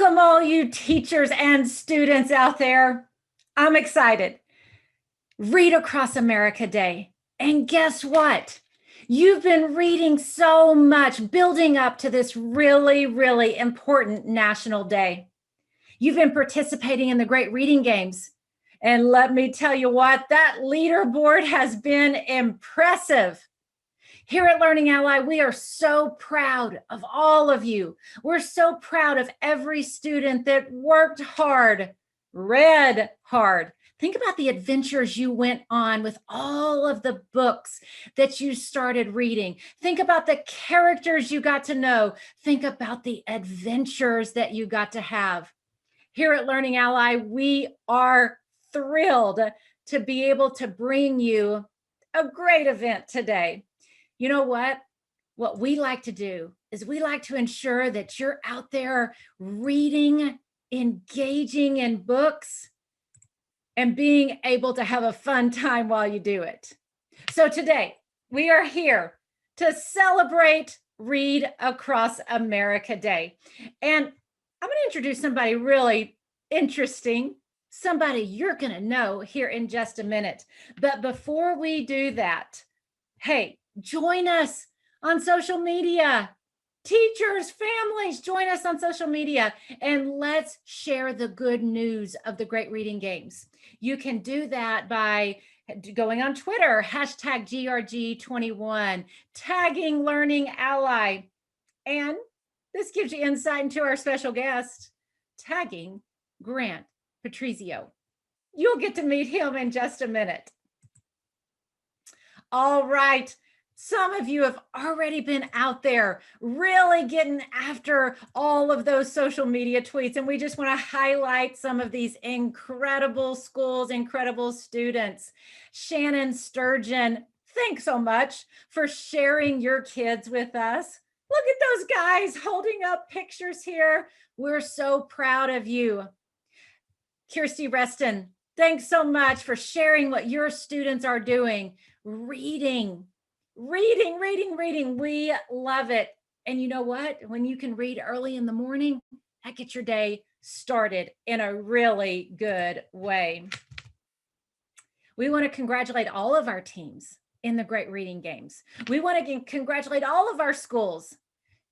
Welcome all you teachers and students out there. I'm excited. Read Across America Day. And guess what? You've been reading so much, building up to this really, really important national day. You've been participating in the great reading games. And let me tell you what, that leaderboard has been impressive. Here at LearningAlly, we are so proud of all of you. We're so proud of every student that worked hard, read hard. Think about the adventures you went on with all of the books that you started reading. Think about the characters you got to know. Think about the adventures that you got to have. Here at LearningAlly, we are thrilled to be able to bring you a great event today. You know what? What we like to do is we like to ensure that you're out there reading, engaging in books, and being able to have a fun time while you do it. So today, we are here to celebrate Read Across America Day. And I'm going to introduce somebody really interesting, somebody you're going to know here in just a minute. But before we do that, hey, join us on social media. Teachers, families, join us on social media and let's share the good news of the great reading games. You can do that by going on Twitter, hashtag GRG21, tagging LearningAlly. And this gives you insight into our special guest, tagging Grant Patrizio. You'll get to meet him in just a minute. All right. Some of you have already been out there really getting after all of those social media tweets. And we just want to highlight some of these incredible schools, incredible students. Shannon Sturgeon, thanks so much for sharing your kids with us. Look at those guys holding up pictures here. We're so proud of you. Kirsty Reston, thanks so much for sharing what your students are doing. Reading. We love it. And you know what? When you can read early in the morning, that gets your day started in a really good way. We want to congratulate all of our teams in the great reading games. We want to congratulate all of our schools.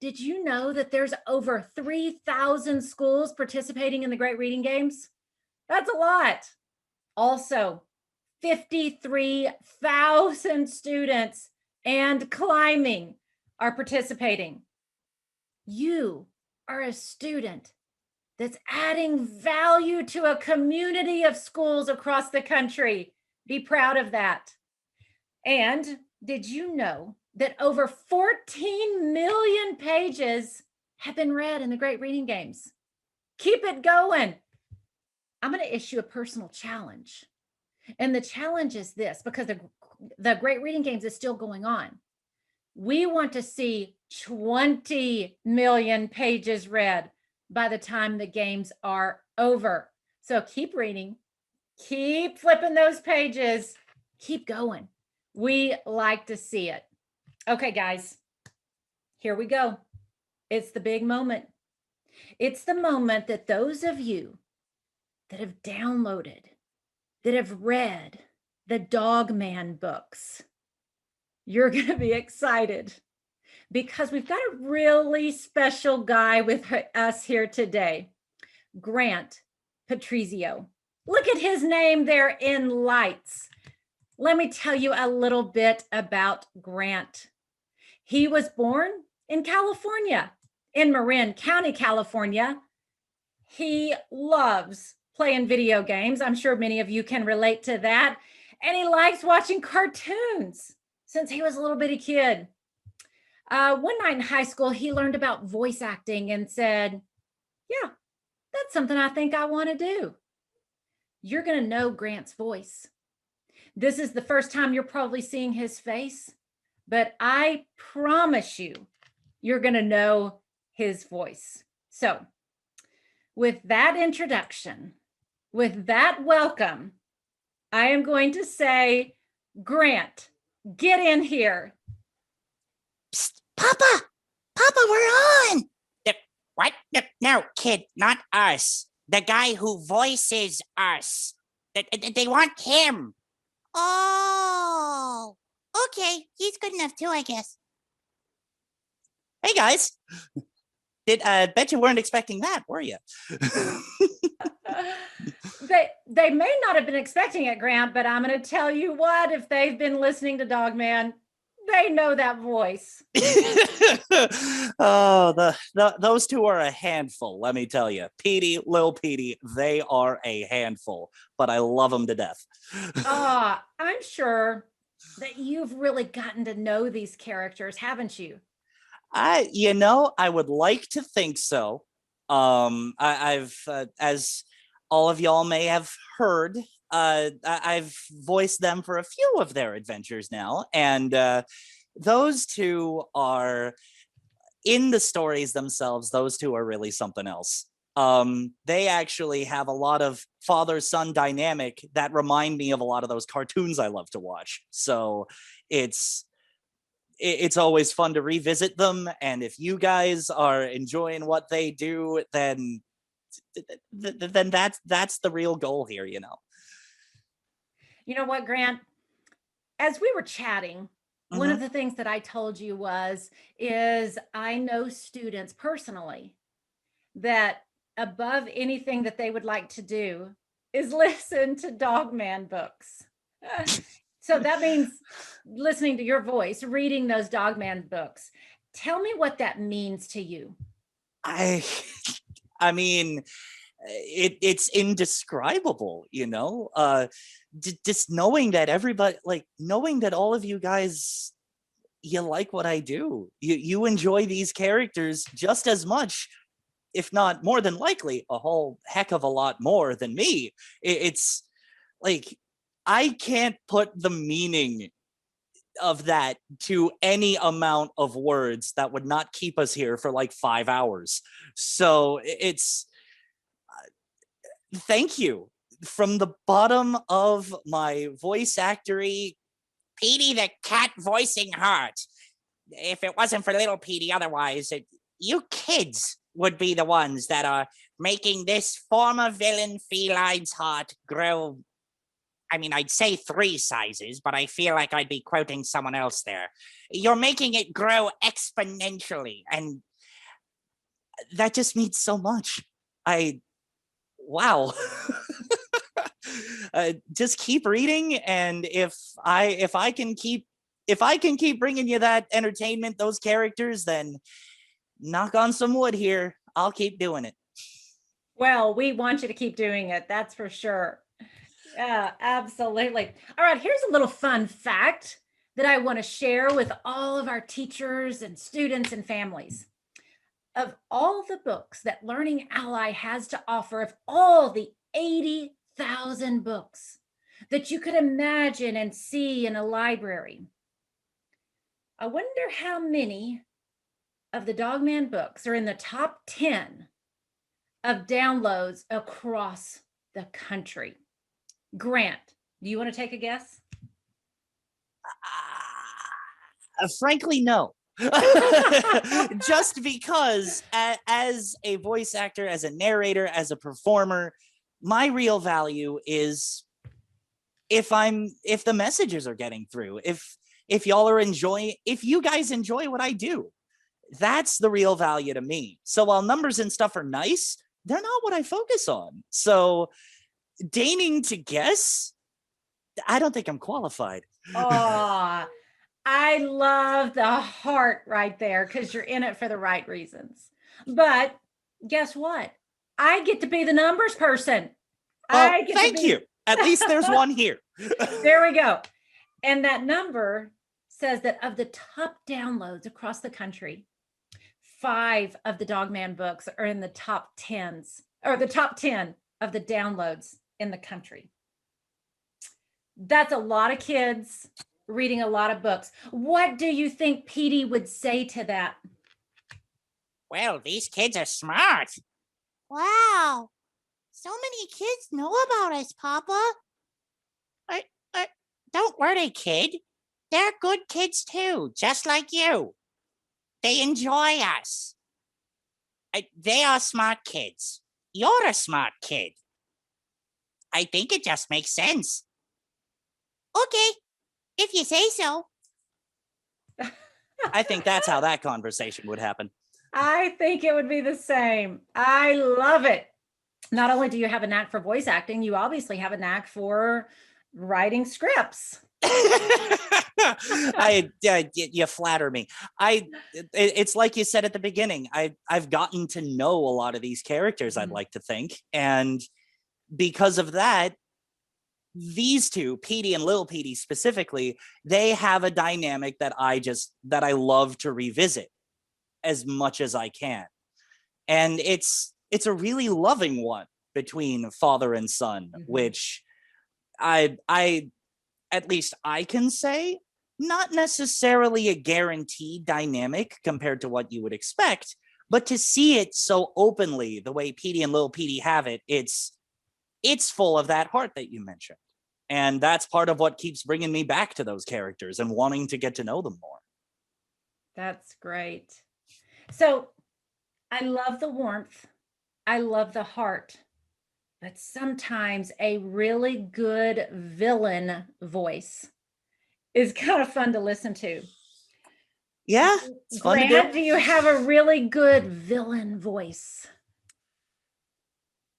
Did you know that there's over 3,000 schools participating in the great reading games? That's a lot. Also, 53,000 students and climbing are participating. You are a student that's adding value to a community of schools across the country. Be proud of that. And did you know that over 14 million pages have been read in the great reading games? Keep it going. I'm going to issue a personal challenge. And the challenge is this, because the great reading games is still going on. We want to see 20 million pages read by the time the games are over. So keep reading, keep flipping those pages, keep going. We like to see it. Okay, guys, here we go. It's the big moment. It's the moment that those of you that have downloaded, that have read the Dogman books, you're going to be excited because we've got a really special guy with us here today, Grant Patrizio. Look at his name there in lights. Let me tell you a little bit about Grant. He was born in California, in Marin County, California. He loves playing video games. I'm sure many of you can relate to that. And he likes watching cartoons since he was a little bitty kid. One night in high school, he learned about voice acting and said, yeah, that's something I think I want to do. You're going to know Grant's voice. This is the first time you're probably seeing his face, but I promise you, you're going to know his voice. So with that introduction, with that welcome, I am going to say, Grant, get in here. Psst, Papa, we're on. What? No, kid, not us. The guy who voices us. They want him. Oh, okay. He's good enough too, I guess. Hey guys, bet you weren't expecting that, were you? They may not have been expecting it, Grant, but I'm going to tell you what, if they've been listening to Dogman, they know that voice. Oh, those two are a handful, let me tell you. Petey, Lil Petey, they are a handful, but I love them to death. I'm sure that you've really gotten to know these characters, haven't you? I would like to think so. I've as all of y'all may have heard, I've voiced them for a few of their adventures now, and those two are, in the stories themselves, those two are really something else. They actually have a lot of father-son dynamic that remind me of a lot of those cartoons I love to watch. So it's always fun to revisit them, and if you guys are enjoying what they do, then that's the real goal here, you know. You know what, Grant? As we were chatting, one of the things that I told you is I know students personally that above anything that they would like to do is listen to Dogman books. So that means listening to your voice, reading those Dogman books. Tell me what that means to you. I mean, it's indescribable, you know. Just knowing that everybody, like, knowing that all of you guys, you like what I do. You enjoy these characters just as much, if not more than likely, a whole heck of a lot more than me. It's like, I can't put the meaning of that to any amount of words that would not keep us here for like 5 hours. So it's thank you from the bottom of my voice actory. Petey the cat voicing heart. If it wasn't for little Petey, otherwise, you kids would be the ones that are making this former villain feline's heart grow. I mean, I'd say 3 sizes, but I feel like I'd be quoting someone else there. You're making it grow exponentially, and that just means so much. Wow. Just keep reading, and if I can keep bringing you that entertainment, those characters, then knock on some wood here, I'll keep doing it. Well, we want you to keep doing it, that's for sure. Yeah, absolutely. All right, here's a little fun fact that I want to share with all of our teachers and students and families. Of all the books that LearningAlly has to offer, of all the 80,000 books that you could imagine and see in a library, I wonder how many of the Dogman books are in the top 10 of downloads across the country. Grant, do you want to take a guess? Frankly, no. Just because as a voice actor, as a narrator, as a performer, my real value is if the messages are getting through, if y'all are enjoying, if you guys enjoy what I do, that's the real value to me. So while numbers and stuff are nice, they're not what I focus on. So deigning to guess, I don't think I'm qualified. Oh, I love the heart right there, because you're in it for the right reasons. But guess what? I get to be the numbers person. Thank you. At least there's one here. There we go. And that number says that of the top downloads across the country, 5 of the Dogman books are in the top 10s, or the top 10 of the downloads in the country. That's a lot of kids reading a lot of books. What do you think Petey would say to that? Well, these kids are smart. Wow. So many kids know about us, Papa. Don't worry, kid. They're good kids too, just like you. They enjoy us. They are smart kids. You're a smart kid. I think it just makes sense. Okay, if you say so. I think that's how that conversation would happen. I think it would be the same. I love it. Not only do you have a knack for voice acting, you obviously have a knack for writing scripts. You flatter me. It's like you said at the beginning. I've gotten to know a lot of these characters. I'd like to think, and because of that, these two, Petey and Lil Petey specifically, they have a dynamic that I love to revisit as much as I can, and it's a really loving one between father and son, which I at least I can say, not necessarily a guaranteed dynamic compared to what you would expect, but to see it so openly the way Petey and Lil Petey have it, it's full of that heart that you mentioned. And that's part of what keeps bringing me back to those characters and wanting to get to know them more. That's great. So I love the warmth. I love the heart. But sometimes a really good villain voice is kind of fun to listen to. Yeah, it's fun to do. Grant, do you have a really good villain voice?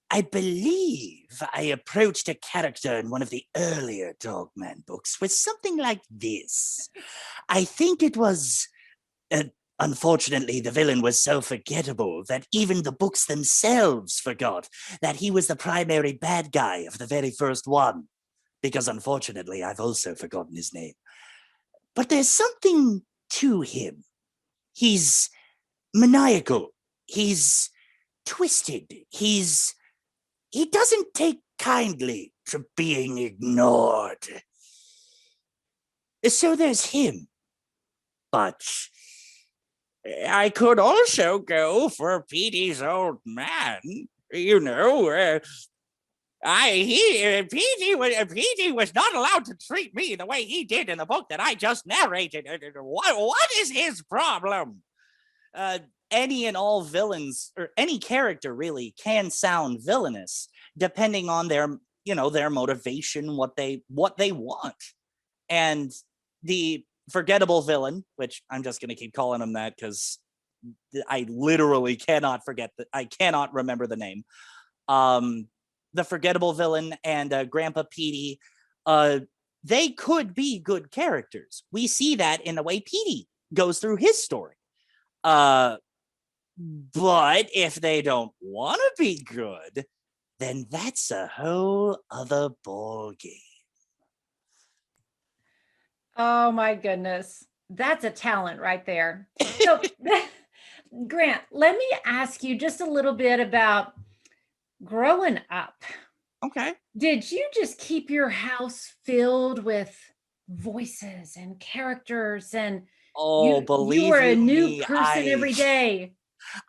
I believe I approached a character in one of the earlier Dogman books with something like this. I think it was... unfortunately, the villain was so forgettable that even the books themselves forgot that he was the primary bad guy of the very first one. Because unfortunately, I've also forgotten his name. But there's something to him. He's maniacal. He's twisted. He doesn't take kindly to being ignored. So there's him. But I could also go for Petey's old man. You know, Petey was not allowed to treat me the way he did in the book that I just narrated. What is his problem? Any and all villains, or any character really, can sound villainous depending on their motivation, what they want. And the forgettable villain, which I'm just going to keep calling him that because I literally cannot remember the name. The forgettable villain and Grandpa Petey, they could be good characters. We see that in the way Petey goes through his story. But if they don't want to be good, then that's a whole other ball game. Oh my goodness. That's a talent right there. So Grant, let me ask you just a little bit about growing up. Okay. Did you just keep your house filled with voices and characters, and you were a new person every day?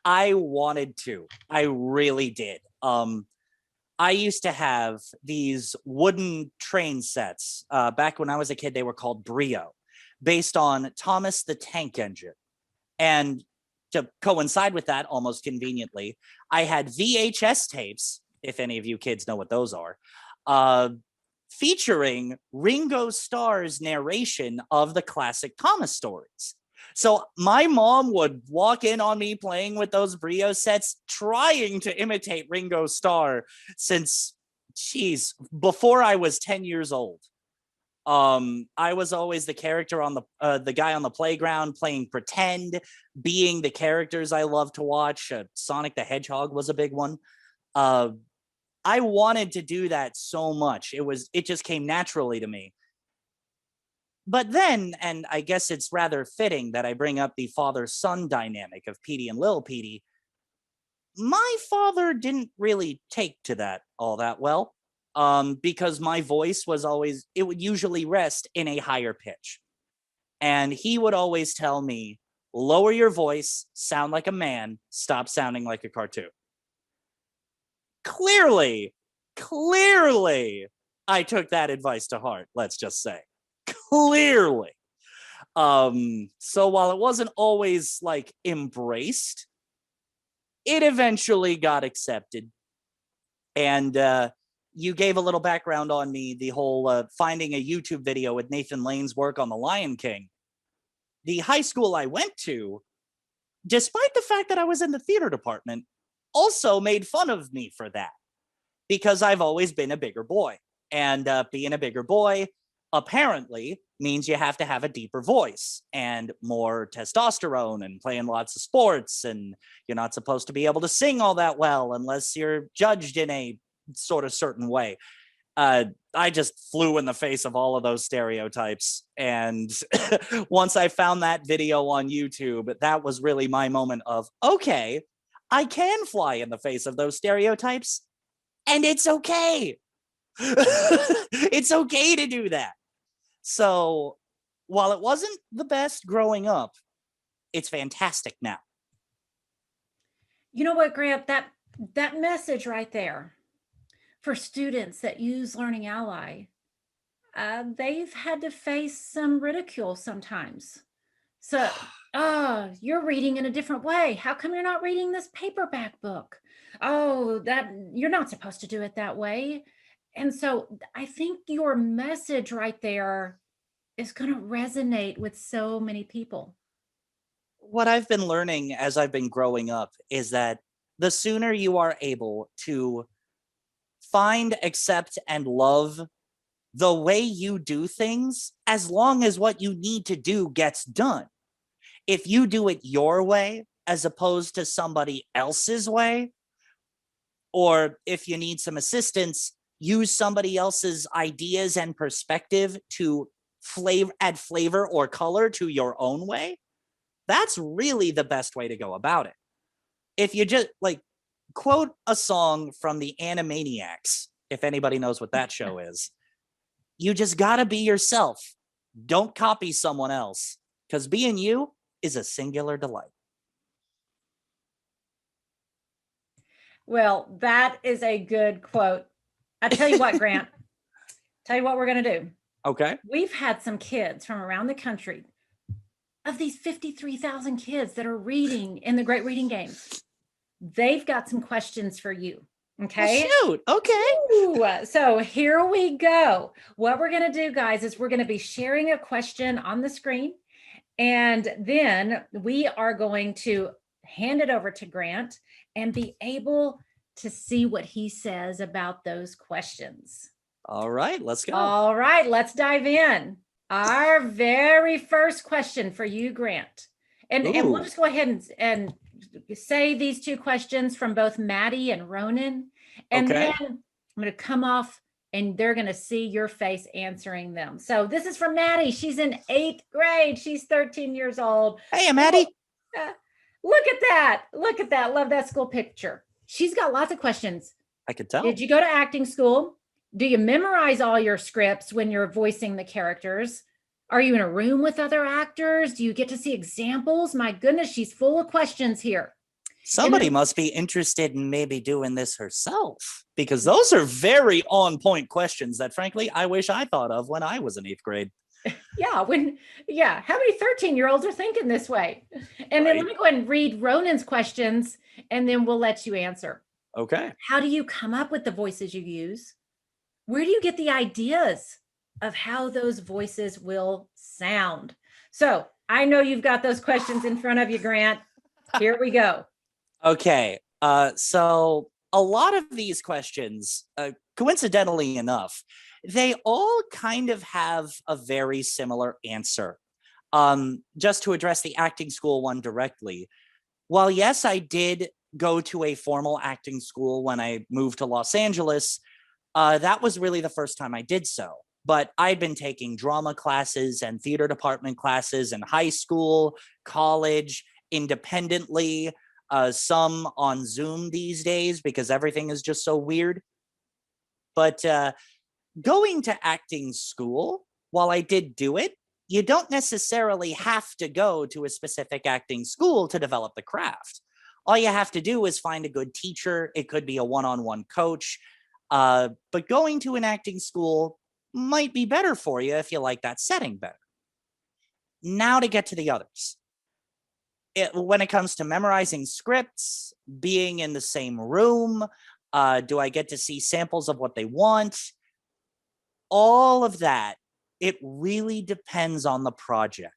I wanted to. I really did. I used to have these wooden train sets. Back when I was a kid, they were called Brio, based on Thomas the Tank Engine. And to coincide with that, almost conveniently, I had VHS tapes, if any of you kids know what those are, featuring Ringo Starr's narration of the classic Thomas stories. So my mom would walk in on me playing with those Brio sets, trying to imitate Ringo Starr since, before I was 10 years old. I was always the character on the guy on the playground playing pretend, being the characters I love to watch. Sonic the Hedgehog was a big one. I wanted to do that so much. It just came naturally to me. But then, and I guess it's rather fitting that I bring up the father-son dynamic of Petey and Lil Petey, my father didn't really take to that all that well, because my voice it would usually rest in a higher pitch. And he would always tell me, lower your voice, sound like a man, stop sounding like a cartoon. Clearly, I took that advice to heart, let's just say. Clearly. So while it wasn't always like embraced, it eventually got accepted. And you gave a little background on me, the whole finding a YouTube video with Nathan Lane's work on The Lion King. The high school I went to, despite the fact that I was in the theater department, also made fun of me for that, because I've always been a bigger boy. And being a bigger boy apparently means you have to have a deeper voice and more testosterone and playing lots of sports. And you're not supposed to be able to sing all that well unless you're judged in a sort of certain way. I just flew in the face of all of those stereotypes. And once I found that video on YouTube, that was really my moment of, okay, I can fly in the face of those stereotypes, and it's okay. It's okay to do that. So while it wasn't the best growing up, it's fantastic now. You know what, Grant, that message right there for students that use LearningAlly, they've had to face some ridicule sometimes. So, oh, you're reading in a different way. How come you're not reading this paperback book? Oh, that you're not supposed to do it that way. And so I think your message right there is going to resonate with so many people. What I've been learning as I've been growing up is that the sooner you are able to find, accept, and love the way you do things, as long as what you need to do gets done. If you do it your way, as opposed to somebody else's way, or if you need some assistance, use somebody else's ideas and perspective to add flavor or color to your own way, that's really the best way to go about it. If you just quote a song from the Animaniacs, if anybody knows what that show is, you just gotta be yourself. Don't copy someone else, because being you is a singular delight. Well, that is a good quote. I tell you what, Grant, tell you what we're going to do. Okay. We've had some kids from around the country, of these 53,000 kids that are reading in the Great Reading Games. They've got some questions for you. Okay. Oh, shoot. Okay. Ooh, so here we go. What we're going to do, guys, is we're going to be sharing a question on the screen. And then we are going to hand it over to Grant and be able to see what he says about those questions. All right, let's go. All right, let's dive in. Our very first question for you, Grant. And we'll just go ahead and say these two questions from both Maddie and Ronan. And then I'm going to come off and they're going to see your face answering them. So this is from Maddie. She's in 8th grade. She's 13 years old. Hey, Maddie. Look at that. Look at that. Love that school picture. She's got lots of questions. I could tell. Did you go to acting school? Do you memorize all your scripts when you're voicing the characters? Are you in a room with other actors? Do you get to see examples? My goodness, she's full of questions here. Somebody must be interested in maybe doing this herself, because those are very on point questions that, frankly, I wish I thought of when I was in 8th grade. How many 13-year-olds are thinking this way? And then let me go ahead and read Ronan's questions, and then we'll let you answer. Okay. How do you come up with the voices you use? Where do you get the ideas of how those voices will sound? So I know you've got those questions in front of you, Grant. Here we go. Okay. So a lot of these questions, coincidentally enough, they all kind of have a very similar answer. Just to address the acting school one directly, while yes, I did go to a formal acting school when I moved to Los Angeles, that was really the first time I did so. But I'd been taking drama classes and theater department classes in high school, college, independently, some on Zoom these days because everything is just so weird. But going to acting school, while I did do it, you don't necessarily have to go to a specific acting school to develop the craft. All you have to do is find a good teacher. It could be a one-on-one coach. But going to an acting school might be better for you if you like that setting better. Now to get to the others. when it comes to memorizing scripts, being in the same room, do I get to see samples of what they want? All of that, it really depends on the project.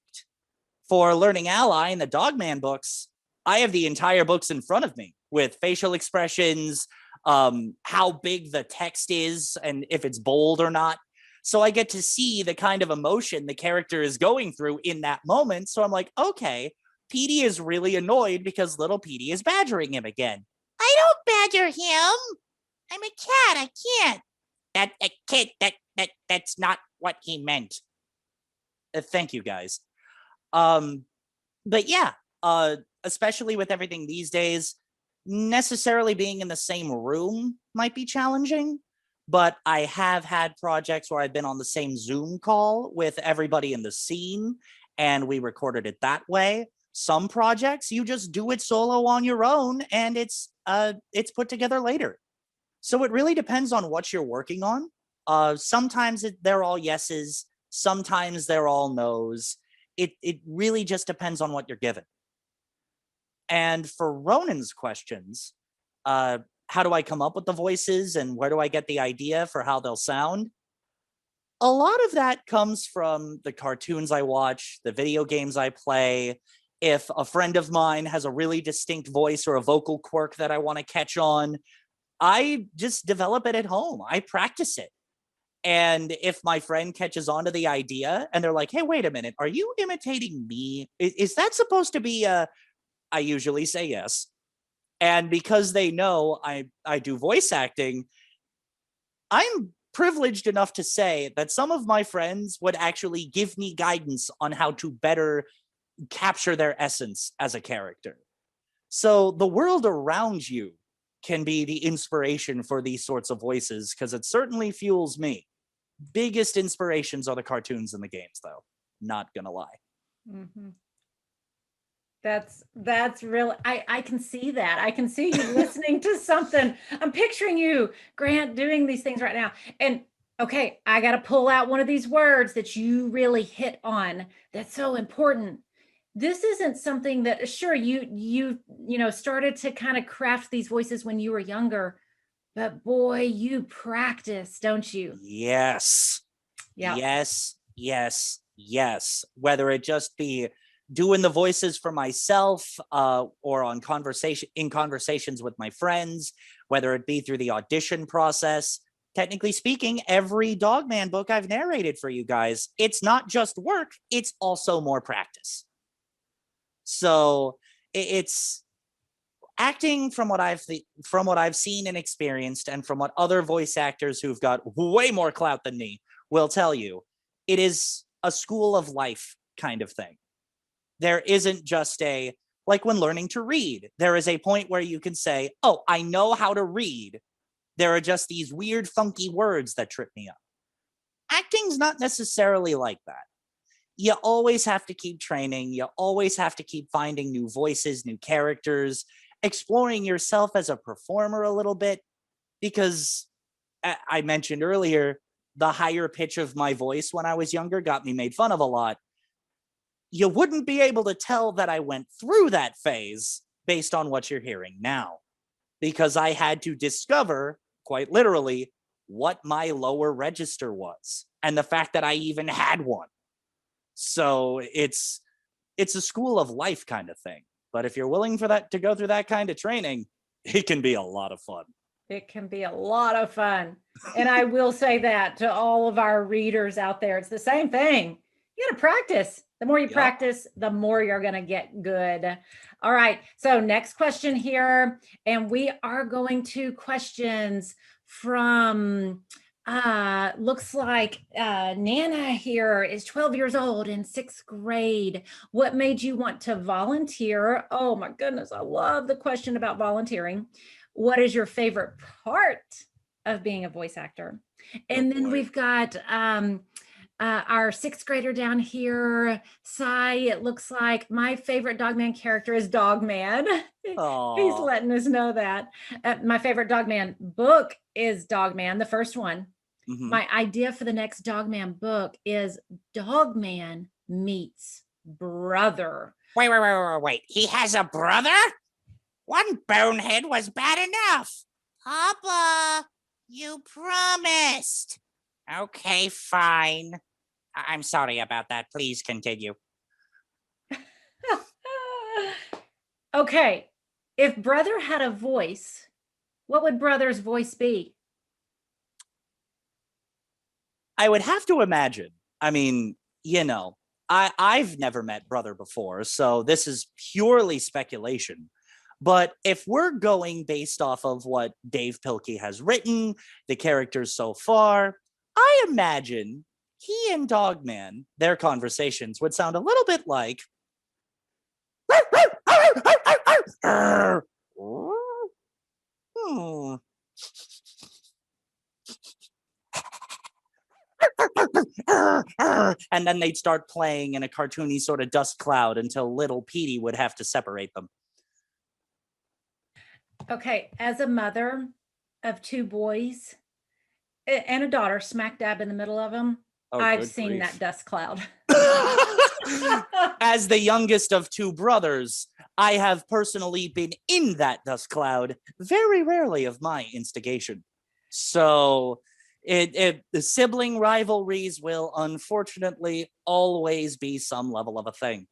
For LearningAlly and the Dogman books, I have the entire books in front of me with facial expressions, how big the text is, and if it's bold or not. So I get to see the kind of emotion the character is going through in that moment. So I'm like, okay, Petey is really annoyed because little Petey is badgering him again. I don't badger him. I'm a cat. I can't. That a kid, that's not what he meant. Thank you, guys. But yeah, especially with everything these days, necessarily being in the same room might be challenging. But I have had projects where I've been on the same Zoom call with everybody in the scene, and we recorded it that way. Some projects, you just do it solo on your own, and it's put together later. So it really depends on what you're working on. Sometimes they're all yeses, sometimes they're all nos. It really just depends on what you're given. And for Ronan's questions, how do I come up with the voices and where do I get the idea for how they'll sound? A lot of that comes from the cartoons I watch, the video games I play. If a friend of mine has a really distinct voice or a vocal quirk that I want to catch on, I just develop it at home. I practice it. And if my friend catches on to the idea and they're like, hey, wait a minute, are you imitating me? Is that supposed to be a... I usually say yes. And because they know I do voice acting, I'm privileged enough to say that some of my friends would actually give me guidance on how to better capture their essence as a character. So the world around you can be the inspiration for these sorts of voices, because it certainly fuels me. Biggest inspirations are the cartoons and the games, though. Not gonna lie. Mm-hmm. That's real. I can see that. I can see you listening to something. I'm picturing you, Grant, doing these things right now. And okay, I got to pull out one of these words that you really hit on. That's so important. This isn't something that, sure, you started to kind of craft these voices when you were younger, but boy, you practice, don't you? Yes. Yeah. Yes. Whether it just be doing the voices for myself, or in conversations with my friends, whether it be through the audition process. Technically speaking, every Dogman book I've narrated for you guys, it's not just work, it's also more practice. So it's acting from what I've seen and experienced, and from what other voice actors who've got way more clout than me will tell you, it is a school of life kind of thing. There isn't just like when learning to read, there is a point where you can say, oh, I know how to read. There are just these weird, funky words that trip me up. Acting's not necessarily like that. You always have to keep training. You always have to keep finding new voices, new characters, exploring yourself as a performer a little bit, because I mentioned earlier, the higher pitch of my voice when I was younger got me made fun of a lot. You wouldn't be able to tell that I went through that phase based on what you're hearing now, because I had to discover, quite literally, what my lower register was, and the fact that I even had one. So it's a school of life kind of thing. But if you're willing for that to go through that kind of training, it can be a lot of fun. It can be a lot of fun. And I will say that to all of our readers out there, it's the same thing. You got to practice. The more you practice, the more you're going to get good. All right. So next question here. And we are going to questions from, looks like Nana here is 12 years old in 6th grade. What made you want to volunteer? Oh my goodness. I love the question about volunteering. What is your favorite part of being a voice actor? And then we've got our 6th grader down here, Sai. It looks like my favorite Dogman character is Dogman. He's letting us know that. My favorite Dogman book is Dogman, the first one. Mm-hmm. My idea for the next Dogman book is Dogman meets brother. Wait. He has a brother? One bonehead was bad enough. Papa, you promised. Okay, fine. I'm sorry about that. Please continue. Okay, if brother had a voice, what would brother's voice be? I would have to imagine. I mean, I've never met brother before, so this is purely speculation. But if we're going based off of what Dav Pilkey has written, the characters so far, I imagine he and Dogman, their conversations would sound a little bit like. And then they'd start playing in a cartoony sort of dust cloud until little Petey would have to separate them. Okay, as a mother of 2 boys and a daughter smack dab in the middle of them, I've seen that dust cloud. As the youngest of 2 brothers, I have personally been in that dust cloud, very rarely of my instigation. So the sibling rivalries will unfortunately always be some level of a thing.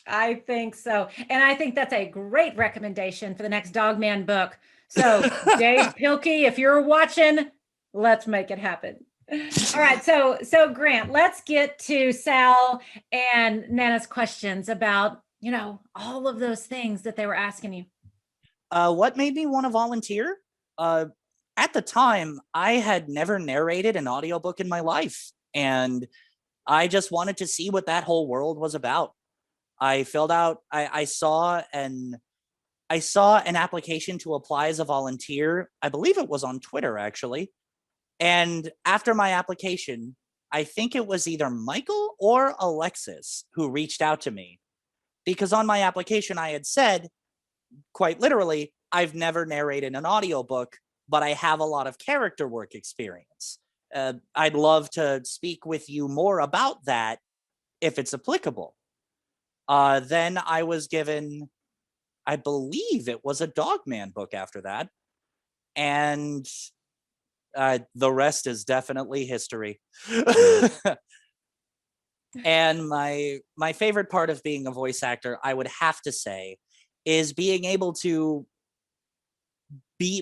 I think so. And I think that's a great recommendation for the next Dogman book. So Dav Pilkey, if you're watching, let's make it happen. All right. So Grant, let's get to Sal and Nana's questions about, all of those things that they were asking you. What made me want to volunteer? At the time, I had never narrated an audiobook in my life, and I just wanted to see what that whole world was about. I filled out, I saw an application to apply as a volunteer. I believe it was on Twitter, actually. And after my application, I think it was either Michael or Alexis who reached out to me, because on my application, I had said, quite literally, I've never narrated an audiobook, but I have a lot of character work experience. I'd love to speak with you more about that if it's applicable. Then I was given, I believe it was a Dogman book after that. And the rest is definitely history. And my favorite part of being a voice actor, I would have to say, is being able to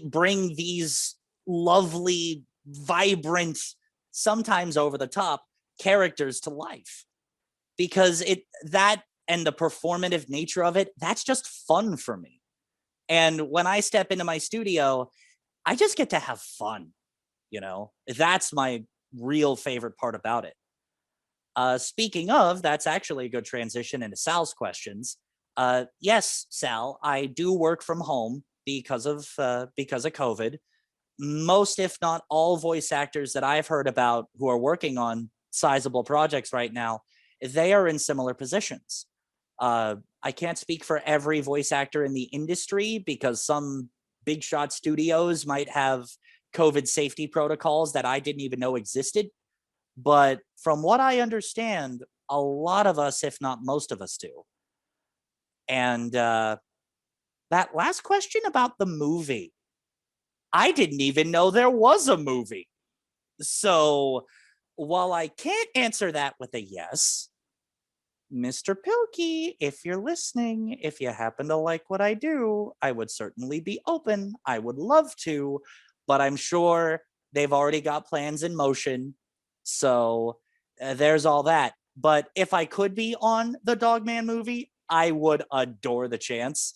bring these lovely, vibrant, sometimes over the top characters to life. Because that and the performative nature of it, that's just fun for me. And when I step into my studio, I just get to have fun. That's my real favorite part about it. Speaking of, that's actually a good transition into Sal's questions. Yes, Sal, I do work from home because of COVID. Most, if not all, voice actors that I've heard about who are working on sizable projects right now, they are in similar positions. I can't speak for every voice actor in the industry, because some big shot studios might have COVID safety protocols that I didn't even know existed. But from what I understand, a lot of us, if not most of us, do. And that last question about the movie, I didn't even know there was a movie. So while I can't answer that with a yes, Mr. Pilkey, if you're listening, if you happen to like what I do, I would certainly be open. I would love to, but I'm sure they've already got plans in motion. So there's all that. But if I could be on the Dogman movie, I would adore the chance.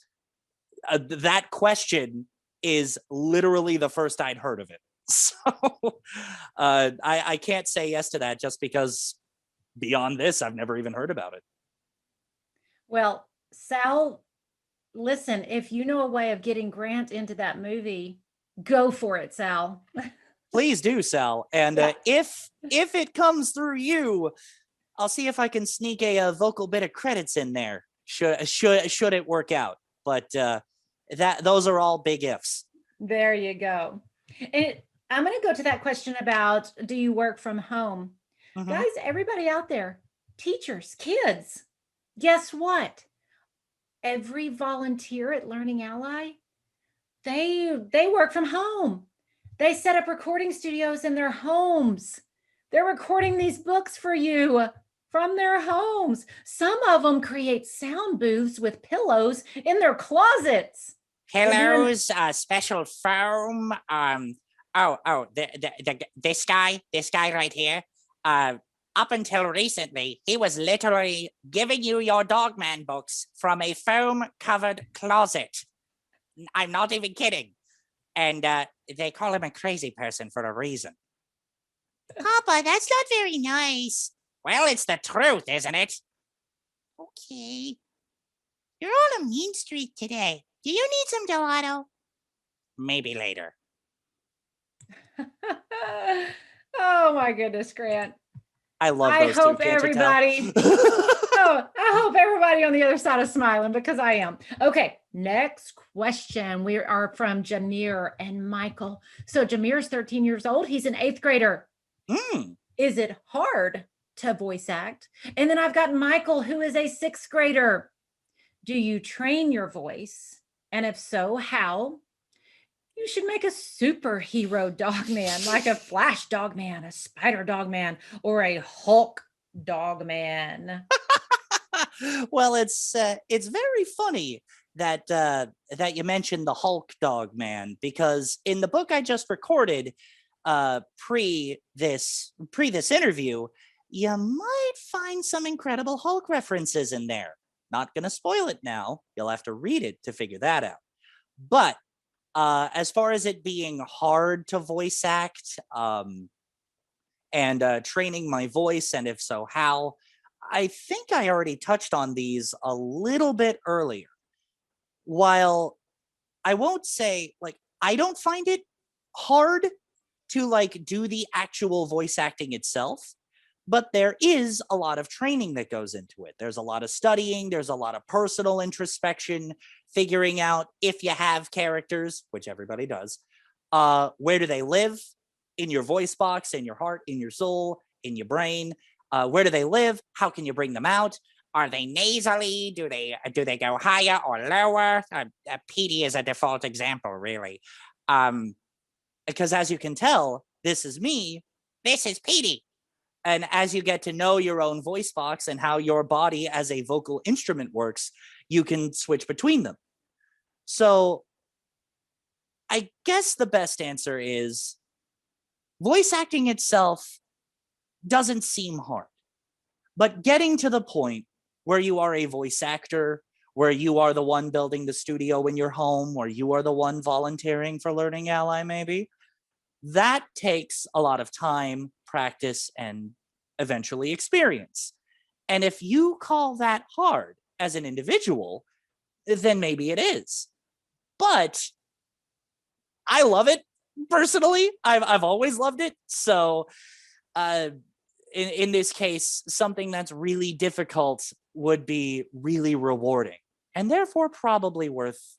That question is literally the first I'd heard of it. So I can't say yes to that, just because beyond this, I've never even heard about it. Well, Sal, listen, if you know a way of getting Grant into that movie, go for it, Sal. Please do, Sal. And if it comes through you, I'll see if I can sneak a vocal bit of credits in there. Should it work out? But those are all big ifs. There you go. And I'm going to go to that question about, do you work from home? Mm-hmm. Guys, everybody out there, teachers, kids, Guess what? Every volunteer at LearningAlly, they work from home. They set up recording studios in their homes. They're recording these books for you from their homes. Some of them create sound booths with pillows in their closets. Pillows, special foam. This guy right here. Up until recently, he was literally giving you your Dogman books from a foam-covered closet. I'm not even kidding. And they call him a crazy person for a reason. Papa, that's not very nice. Well, it's the truth, isn't it? Okay. You're on a mean streak today. Do you need some gelato? Maybe later. Oh my goodness, Grant. I love I those hope two, can't you tell? everybody. I hope everybody on the other side is smiling because I am. Okay, next question. We are from Jameer and Michael. So Jameer's 13 years old. He's an 8th grader. Is it hard to voice act? And then I've got Michael, who is a 6th grader. Do you train your voice? And if so, how? You should make a superhero Dogman, like a Flash Dogman, a Spider Dogman, or a Hulk Dogman. Well, it's very funny that that you mentioned the Hulk Dogman, because in the book I just recorded pre this interview, you might find some Incredible Hulk references in there. Not gonna spoil it now. You'll have to read it to figure that out. But as far as it being hard to voice act, and training my voice, and if so, how, I think I already touched on these a little bit earlier. While I won't say, like, I don't find it hard to like do the actual voice acting itself, but there is a lot of training that goes into it. There's a lot of studying, there's a lot of personal introspection, figuring out if you have characters, which everybody does, where do they live? In your voice box, in your heart, in your soul, in your brain. Where do they live? How can you bring them out? Are they nasally? Do they go higher or lower? PD is a default example, really. Because as you can tell, this is me. This is PD. And as you get to know your own voice box and how your body as a vocal instrument works, you can switch between them. So I guess the best answer is voice acting itself doesn't seem hard. But getting to the point where you are a voice actor, where you are the one building the studio in your home, where you are the one volunteering for LearningAlly, maybe, that takes a lot of time, practice, and eventually experience. And if you call that hard as an individual, then maybe it is. But I love it personally. I've always loved it. So in this case, something that's really difficult would be really rewarding, and therefore probably worth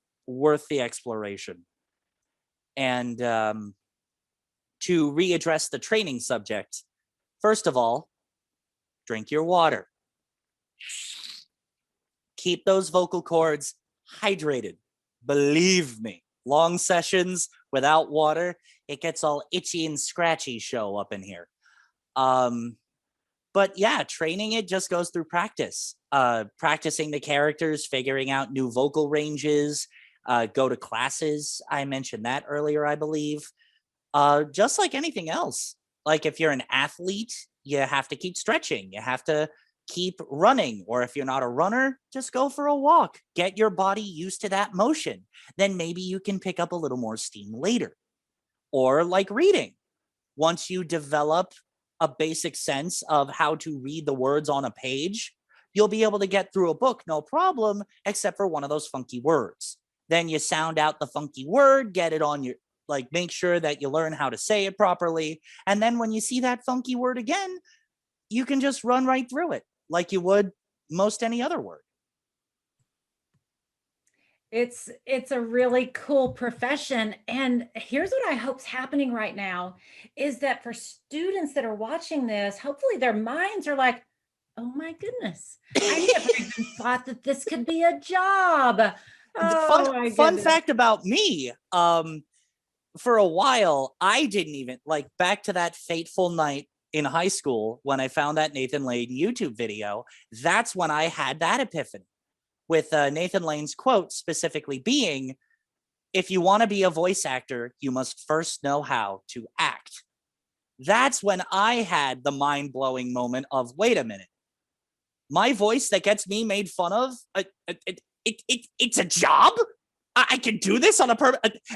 the exploration. And to readdress the training subject, first of all, drink your water. Keep those vocal cords hydrated. Believe me, long sessions without water, it gets all itchy and scratchy show up in here. But yeah, training it just goes through practice. Practicing the characters, figuring out new vocal ranges, go to classes. I mentioned that earlier, I believe. Just like anything else. Like if you're an athlete, you have to keep stretching. You have to keep running. Or if you're not a runner, just go for a walk. Get your body used to that motion. Then maybe you can pick up a little more steam later. Or like reading. Once you develop a basic sense of how to read the words on a page, you'll be able to get through a book no problem, except for one of those funky words. Then you sound out the funky word, get it on your, like, make sure that you learn how to say it properly. And then when you see that funky word again, you can just run right through it like you would most any other word. It's a really cool profession. And here's what I hope's happening right now is that for students that are watching this, hopefully their minds are like, Oh my goodness. I never even thought that this could be a job. Oh my Fun goodness. fact about me. For a while, I didn't even like back to that fateful night in high school when I found that Nathan Lane YouTube video. That's when I had that epiphany with Nathan Lane's quote specifically being, if you want to be a voice actor, you must first know how to act. That's when I had the mind-blowing moment of, wait a minute, my voice that gets me made fun of, it's a job? I can do this on a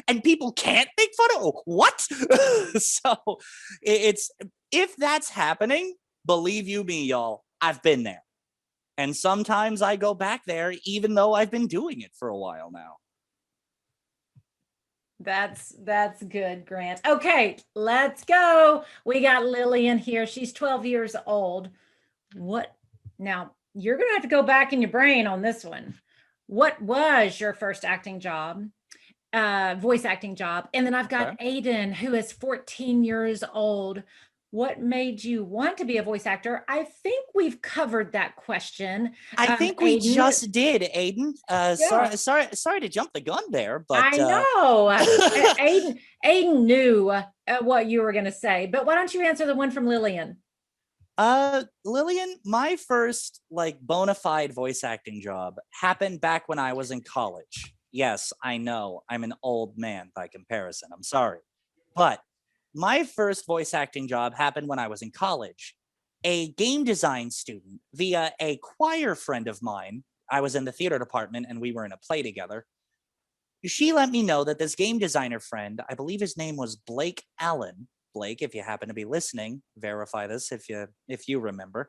and people can't make fun of what? So it's, if that's happening, believe you me, y'all, I've been there. And sometimes I go back there, even though I've been doing it for a while now. That's good, Grant. Okay, let's go. We got Lillian here. She's 12 years old. What now? You're gonna have to go back in your brain on this one. What was your first acting job? Voice acting job. And then I've got Aiden, who is 14 years old. What made you want to be a voice actor? I think we've covered that question. I think we Aiden, just did, Aiden. Yeah. Sorry to jump the gun there, but I know. Aiden knew what you were going to say, but why don't you answer the one from Lillian? Lillian, my first like bona fide voice acting job happened back when I was in college. Yes, I know I'm an old man by comparison. I'm sorry. But my first voice acting job happened when I was in college. A game design student via a choir friend of mine. I was in the theater department and we were in a play together. She let me know that this game designer friend, I believe his name was Blake Allen. Blake, if you happen to be listening, verify this if you remember.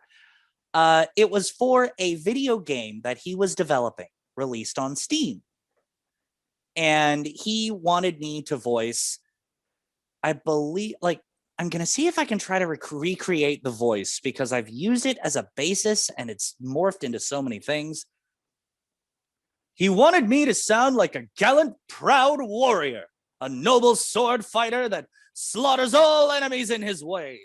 It was for a video game that he was developing, released on Steam. And he wanted me to voice, I believe, like, I'm going to see if I can try to recreate the voice because I've used it as a basis and it's morphed into so many things. He wanted me to sound like a gallant, proud warrior, a noble sword fighter that slaughters all enemies in his way.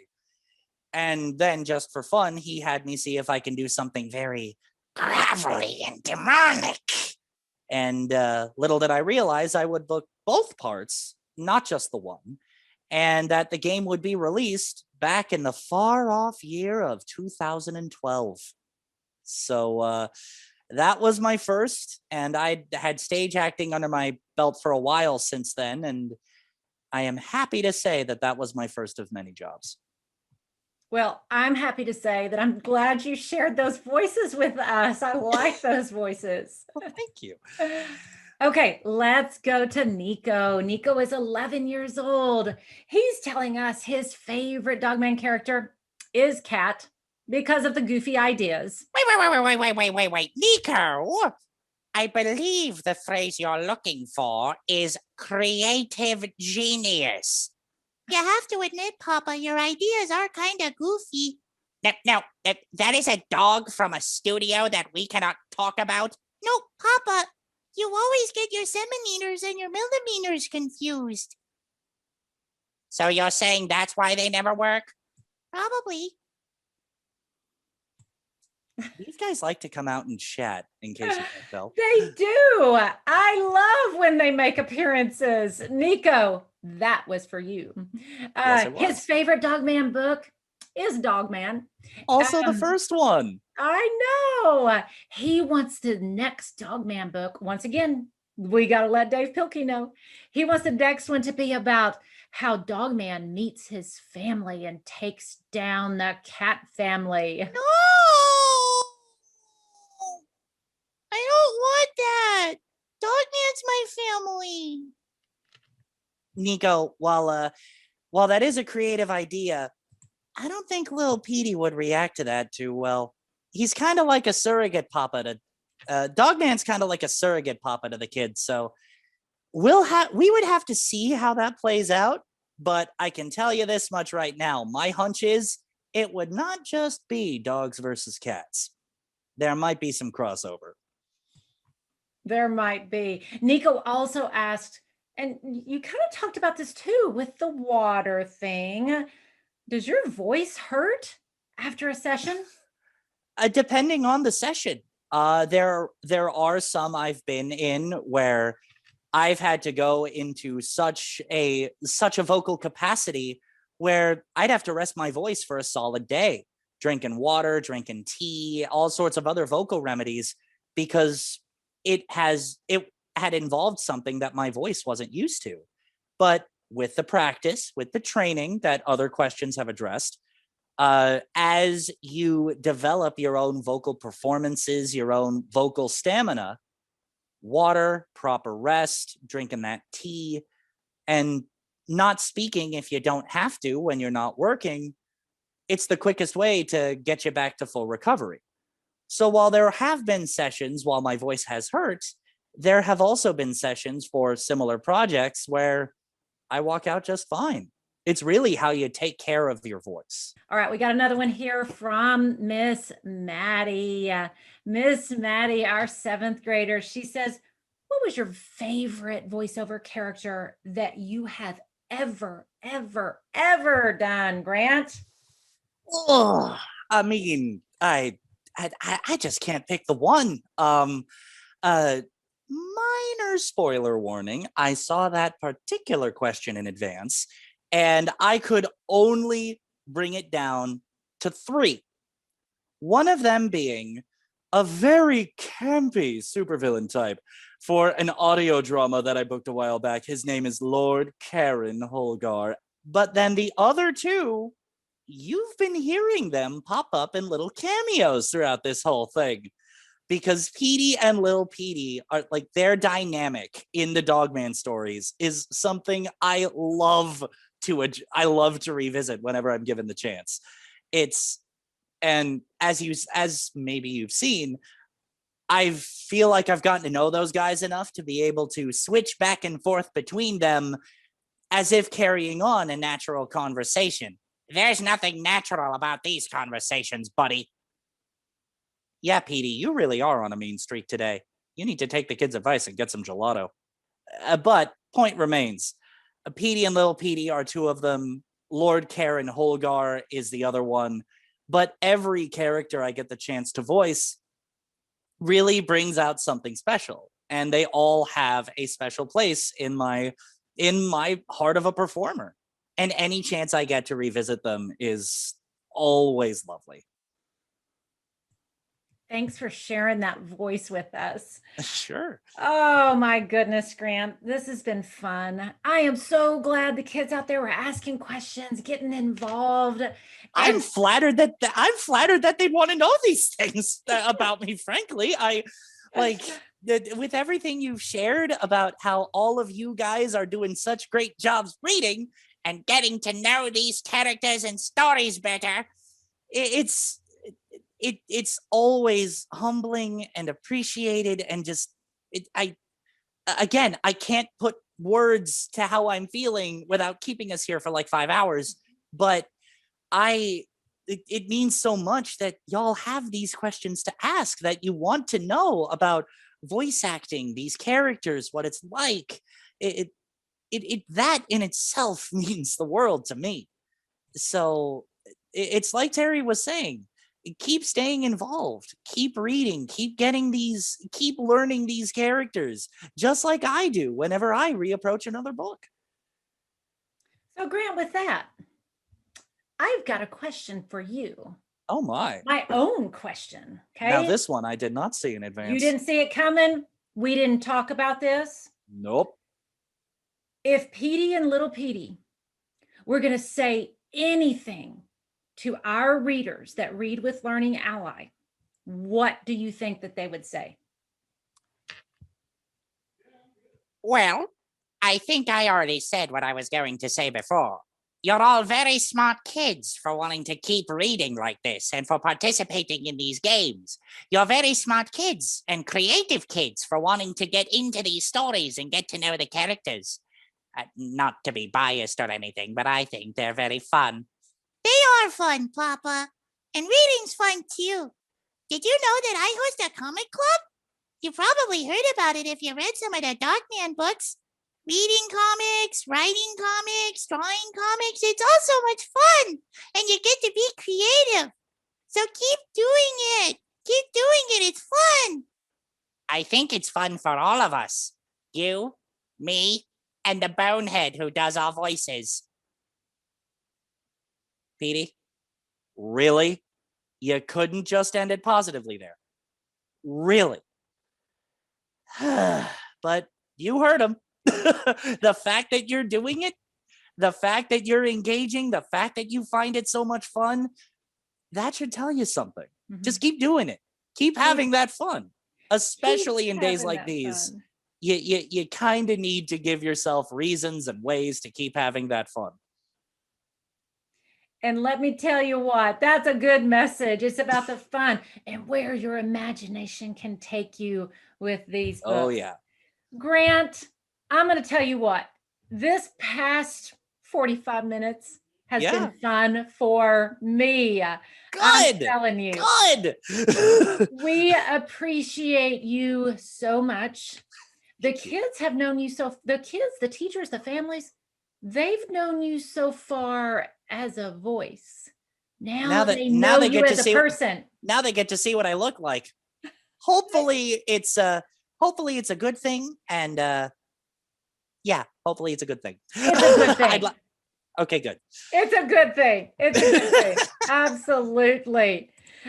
And then just for fun, he had me see if I can do something very gravelly and demonic. And little did I realize I would book both parts, not just the one, and that the game would be released back in the far off year of 2012. So that was my first, and I had stage acting under my belt for a while since then, and I am happy to say that that was my first of many jobs. Well, I'm happy to say that I'm glad you shared those voices with us. I like those voices. Well, thank you. Okay, let's go to Nico. Nico is 11 years old. He's telling us his favorite Dogman character is Cat because of the goofy ideas. Wait. Nico, I believe the phrase you're looking for is creative genius. You have to admit, Papa, your ideas are kind of goofy. Now, that is a dog from a studio that we cannot talk about. No, Papa, you always get your centimeters and your millimeters confused. So you're saying that's why they never work? Probably. These guys like to come out and chat, in case you can't tell. They do. I love when they make appearances. Nico, that was for you. Yes, it was. His favorite Dogman book is Dogman. Also the first one. I know. He wants the next Dogman book. Once again, we got to let Dav Pilkey know. He wants the next one to be about how Dogman meets his family and takes down the cat family. No! I don't want that. Dogman's my family. Nico, while that is a creative idea, I don't think Lil Petey would react to that too well. He's kind of like a surrogate papa to Dogman's kind of like a surrogate papa to the kids, so we would have to see how that plays out, but I can tell you this much right now. My hunch is it would not just be dogs versus cats. There might be some crossover. There might be. Nico also asked, and you kind of talked about this too with the water thing. Does your voice hurt after a session? Depending on the session. There are some I've been in where I've had to go into such a vocal capacity where I'd have to rest my voice for a solid day, drinking water, drinking tea, all sorts of other vocal remedies, because it had involved something that my voice wasn't used to. But with the practice, with the training that other questions have addressed, as you develop your own vocal performances, your own vocal stamina, water, proper rest, drinking that tea, and not speaking if you don't have to when you're not working, it's the quickest way to get you back to full recovery. So while there have been sessions while my voice has hurt, there have also been sessions for similar projects where I walk out just fine. It's really how you take care of your voice. All right, we got another one here from Miss Maddie. Miss Maddie, our 7th grader, she says, what was your favorite voiceover character that you have ever done, Grant? Oh, I mean, I just can't pick the one. Minor spoiler warning. I saw that particular question in advance, and I could only bring it down to 3. One of them being a very campy supervillain type for an audio drama that I booked a while back. His name is Lord Karen Holgar. But then the other 2, you've been hearing them pop up in little cameos throughout this whole thing. Because Petey and Lil Petey are like, their dynamic in the Dogman stories is something I love to revisit whenever I'm given the chance. And as maybe you've seen, I feel like I've gotten to know those guys enough to be able to switch back and forth between them as if carrying on a natural conversation. There's nothing natural about these conversations, buddy. Yeah, Petey, you really are on a mean streak today. You need to take the kids' advice and get some gelato. But point remains, Petey and Lil Petey are 2 of them. Lord Karen Holgar is the other one. But every character I get the chance to voice really brings out something special. And they all have a special place in my heart of a performer. And any chance I get to revisit them is always lovely. Thanks for sharing that voice with us. Sure. Oh my goodness, Grant. This has been fun. I am so glad the kids out there were asking questions, getting involved. I'm flattered that they'd want to know these things about me, frankly. I like with everything you've shared about how all of you guys are doing such great jobs reading and getting to know these characters and stories better. It's always humbling and appreciated, and just I can't put words to how I'm feeling without keeping us here for like 5 hours, but it means so much that y'all have these questions to ask, that you want to know about voice acting, these characters, what it's like. It that in itself means the world to me. So it's like Terry was saying, keep staying involved, keep reading, keep learning these characters, just like I do whenever I reapproach another book. So Grant, with that, I've got a question for you. Oh my own question. Okay. Now this one I did not see in advance. You didn't see it coming? We didn't talk about this? Nope. If Petey and Little Petey were going to say anything to our readers that read with LearningAlly, what do you think that they would say? Well, I think I already said what I was going to say before. You're all very smart kids for wanting to keep reading like this and for participating in these games. You're very smart kids and creative kids for wanting to get into these stories and get to know the characters. Not to be biased or anything, but I think they're very fun. They are fun, Papa. And reading's fun, too. Did you know that I host a comic club? You probably heard about it if you read some of the Dogman books. Reading comics, writing comics, drawing comics. It's all so much fun. And you get to be creative. So keep doing it. Keep doing it. It's fun. I think it's fun for all of us. You, me, and the bonehead who does our voices. Petey, really? You couldn't just end it positively there. Really? But you heard him. The fact that you're doing it, the fact that you're engaging, the fact that you find it so much fun, that should tell you something. Just keep doing it. Keep having that fun, especially in days like these. Fun. You kind of need to give yourself reasons and ways to keep having that fun. And let me tell you what, that's a good message. It's about the fun and where your imagination can take you with these books. Oh, yeah. Grant, I'm going to tell you what, this past 45 minutes has been fun for me. Good. I'm telling you. Good. We appreciate you so much. The kids have known you the teachers, the families, they've known you so far as a voice. Now they know you as a person. Now they get to see what I look like. Hopefully it's a good thing. And hopefully it's a good thing. It's a good thing. Okay, good. It's a good thing. It's a good thing. Absolutely.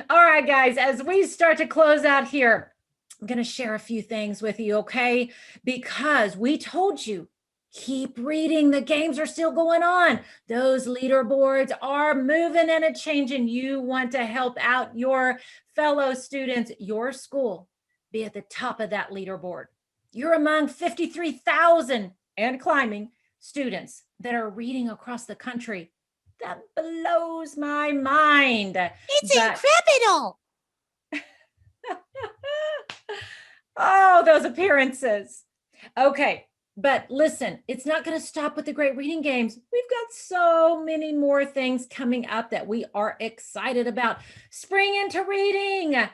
All right, guys, as we start to close out here, I'm going to share a few things with you, okay? Because we told you, keep reading. The games are still going on. Those leaderboards are moving and changing. You want to help out your fellow students, your school, be at the top of that leaderboard. You're among 53,000 and climbing students that are reading across the country. That blows my mind. It's incredible. Oh, those appearances. Okay, but listen, it's not going to stop with the great reading games. We've got so many more things coming up that we are excited about. Spring into reading.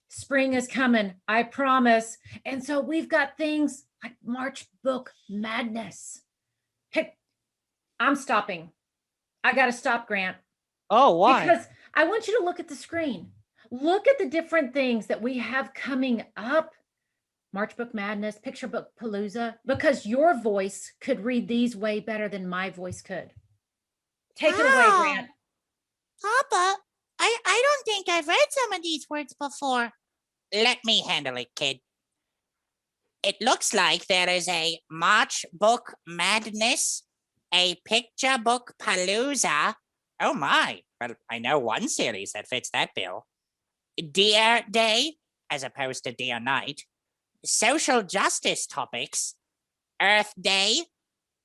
Spring is coming, I promise. And so we've got things like March Book Madness. Hey, I'm stopping. I got to stop, Grant. Oh, why? Because I want you to look at the screen. Look at the different things that we have coming up. March Book Madness, Picture Book Palooza, because your voice could read these way better than my voice could. Take it away, Grant. Papa, I don't think I've read some of these words before. Let me handle it, kid. It looks like there is a March Book Madness, a Picture Book Palooza. Oh my, well, I know one series that fits that bill. Dear Day, as opposed to Dear Night. Social justice topics. Earth Day.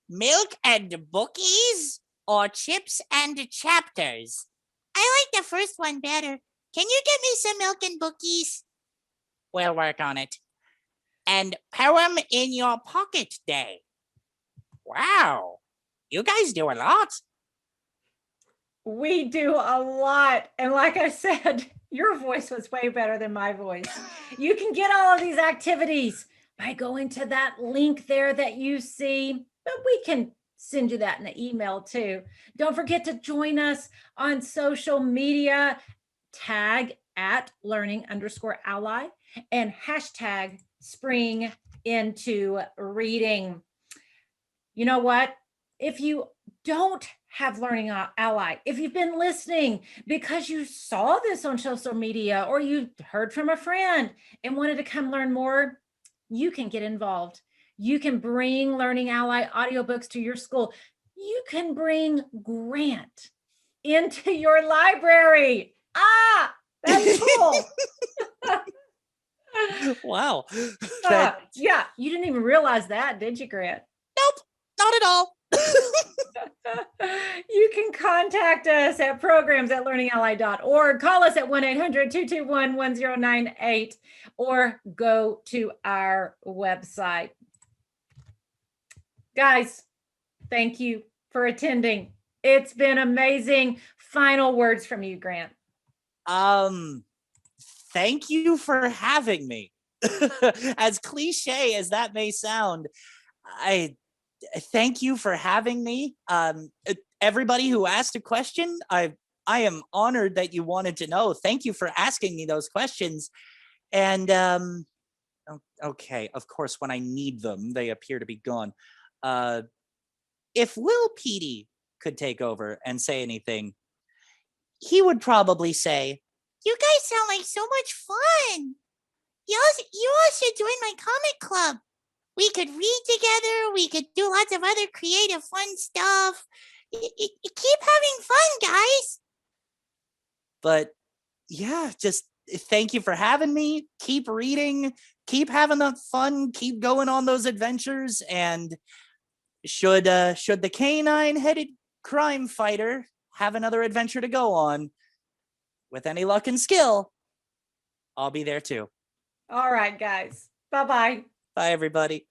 Milk and Bookies, or Chips and Chapters. I like the first one better. Can you get me some milk and bookies? We'll work on it. And Poem in Your Pocket Day. Wow, you guys do a lot. We do a lot. And like I said, your voice was way better than my voice. You can get all of these activities by going to that link there that you see, but we can send you that in an email too. Don't forget to join us on social media, tag at learning_ally and hashtag spring into reading. You know what? If you don't have Learning Ally, if you've been listening because you saw this on social media or you heard from a friend and wanted to come learn more, you can get involved. You can bring Learning Ally audiobooks to your school. You can bring Grant into your library. Ah, that's cool. Wow. Yeah, you didn't even realize that, did you, Grant? Nope, not at all. You can contact us at programs@learningally.org. Call us at 1-800-221-1098 or go to our website. Guys, thank you for attending. It's been amazing. Final words from you, Grant. Thank you for having me. As cliche as that may sound, I thank you for having me. Everybody who asked a question, I I am honored that you wanted to know. Thank you for asking me those questions. And okay, of course, when I need them, they appear to be gone. If Will Petey could take over and say anything, he would probably say, You guys sound like so much fun. You all should join my comic club. We could read together. We could do lots of other creative, fun stuff. Keep having fun, guys. but yeah, just thank you for having me. Keep reading, keep having that fun, keep going on those adventures. And should the canine-headed crime fighter have another adventure to go on, with any luck and skill, I'll be there too. All right, guys. Bye-bye. Bye, everybody.